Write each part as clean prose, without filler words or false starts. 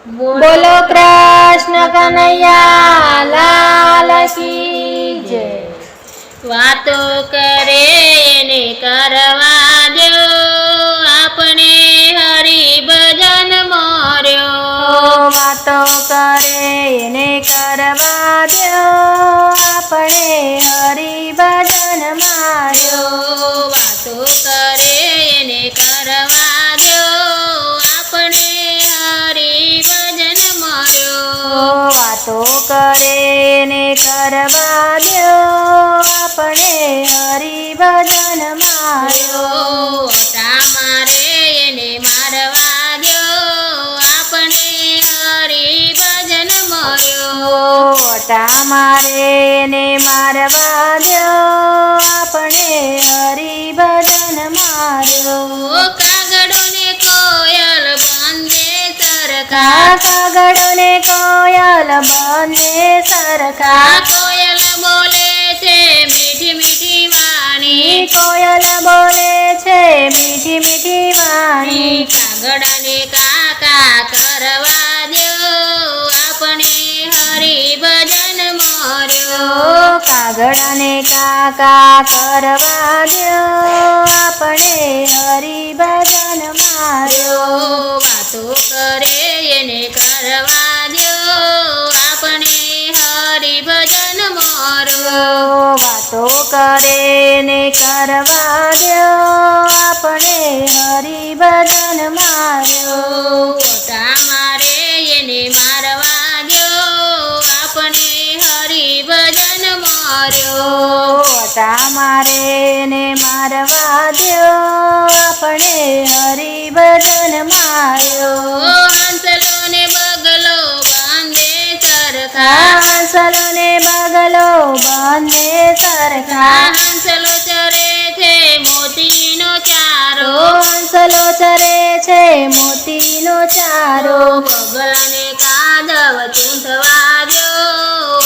બોલો કૃષ્ણ કનૈયા લાલ કી જય। વાતો કરે એને કરવા દો, આપણે હરિ ભજન મોર્યો। વાતો કરે એને કરવા દો, આપણે હરિ ભજન માર્યો। વાતો કરે એને કરવા દો, આપણે હરિ ભજન મોર્યો। વાતો કરે એને કરવા દો, આપણે હરિ ભજન માર્યો। ઓટા મારે એને મારવા દો, આપણે હરિ ભજન મોર્યો। ઓટા મારે ને મારવા દો, આપણે હરિ ભજન માર્યો। કાગડો ને કોયલ બંને સરખા, કાગડો ને કોયલ બંને સરખા। કોયલ બોલે છે મીઠી મીઠી વાણી, કોયલ બોલે છે મીઠી મીઠી વાણી। કાગડાને કાકા કરવા દો, આપણે હરિ ભજન મોર્યો। કાગડાને કાકા કરવા દો, આપણે હરિ ભજન માર્યો। વાતો કરે એને કરવા દો, આપણે હરિ ભજન મોર્યો। વાતો કરે ને કરવા દો, આપણે હરિ ભજન માર્યો। ઓટા મારે એને મારવા દો, આપણે હરિ ભજન મોર્યો। ઓટા મારે ને મારવા દો, આપણે હરિ ભજન માર્યો। હંસલો ને બગલો બાંધે સરખા, હંસલો ને બગલો બંને સરખા। હંસલો ચરે છે મોતીનો ચારો, હંસલો ચરે છે મોતીનો ચારો। બગલાને કાદવ ચૂંટવા દો,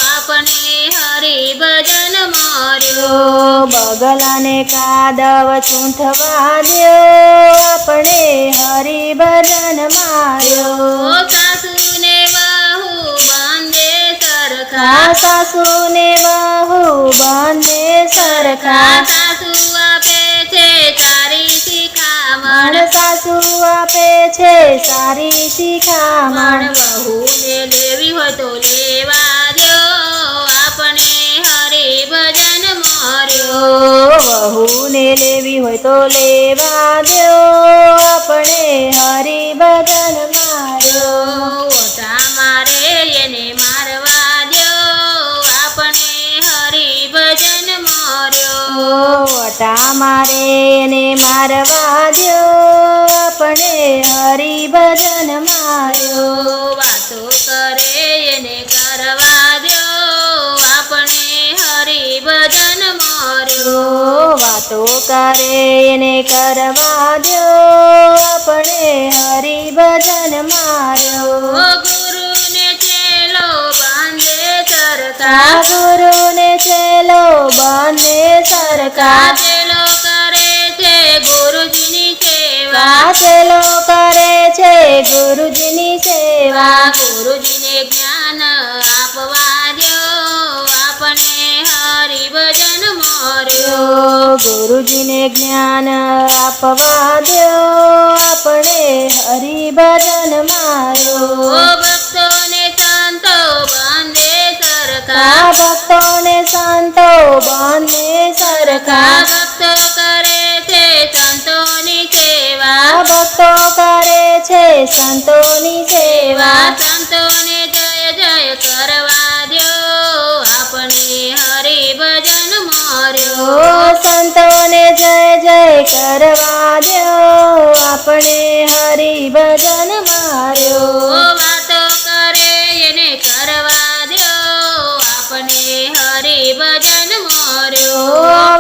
આપણે હરિ ભજન મોર્યો। બગલાને કાદવ ચૂંટવા દો, આપણે હરિ ભજન માર્યો। સાસુને વહુ બાંધે સરખા, સાસુ ને વહુ બંને સરખા। સાસુ આપે છે સારી શિખામણ, સાસુ આપે છે સારી શિખામણ। વહુને લેવી હોય તો લેવા દો, આપણે હરિ ભજન મોર્યો। વહુને લેવી હોય તો લેવા દો, આપણે હરિ ભજન માર્યો। ઓટા મારે એને મારવા દો, આપણે હરિ ભજન મોર્યો। ઓટા મારે ને મારવા દો, આપણે હરિ ભજન માર્યો। વાતો કરે એને કરવા દો, આપણે હરિ ભજન મોર્યો। વાતો કરે એને કરવા દો, આપણે હરિ ભજન માર્યો। ગુરુને ચેલો બાંધે સરખા, ગુરુ ને ચેલો બંને સરખા। ચેલો કરે છે ગુરુજીની સેવા, ચેલો કરે છે ગુરુજીની સેવા। ગુરુજીને જ્ઞાન આપવા દો, આપણે હરિ ભજન મોર્યો। ગુરુજીને જ્ઞાન આપવા દો, આપણે હરિ ભજન માર્યો। ભક્તોને સંતો બાંધે સરખા, ભક્તોને સંતો બંને સરખા। ભક્તો કરે છે સંતોની સેવા, ભક્તો કરે છે સંતોની સેવા। સંતોને જય જય કરવા દો, આપણે હરિ ભજન મોર્યો। સંતોને જય જય કરવા દો, આપણે હરિ ભજન માર્યો। વાતો કરે એને કરવા દો, આપણે હરિ ભજન મોર્યો।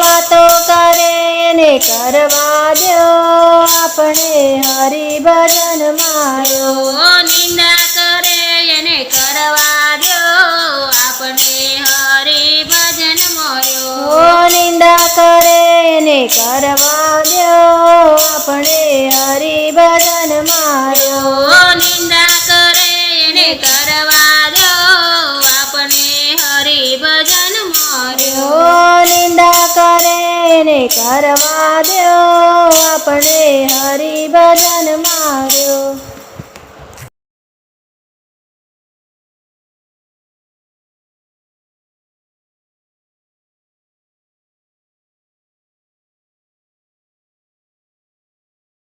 વાતો કરે એને કરવા દો, આપણે હરિ ભજન માર્યો। નિંદા કરે એને કરવા દો, આપણે હરિ ભજન મોર્યો। નિંદા કરે એને કરવા દો, આપણે હરિ ભજન માર્યો। નિંદા કરે એને કરવા દ્યો આપણે હરિભજન માં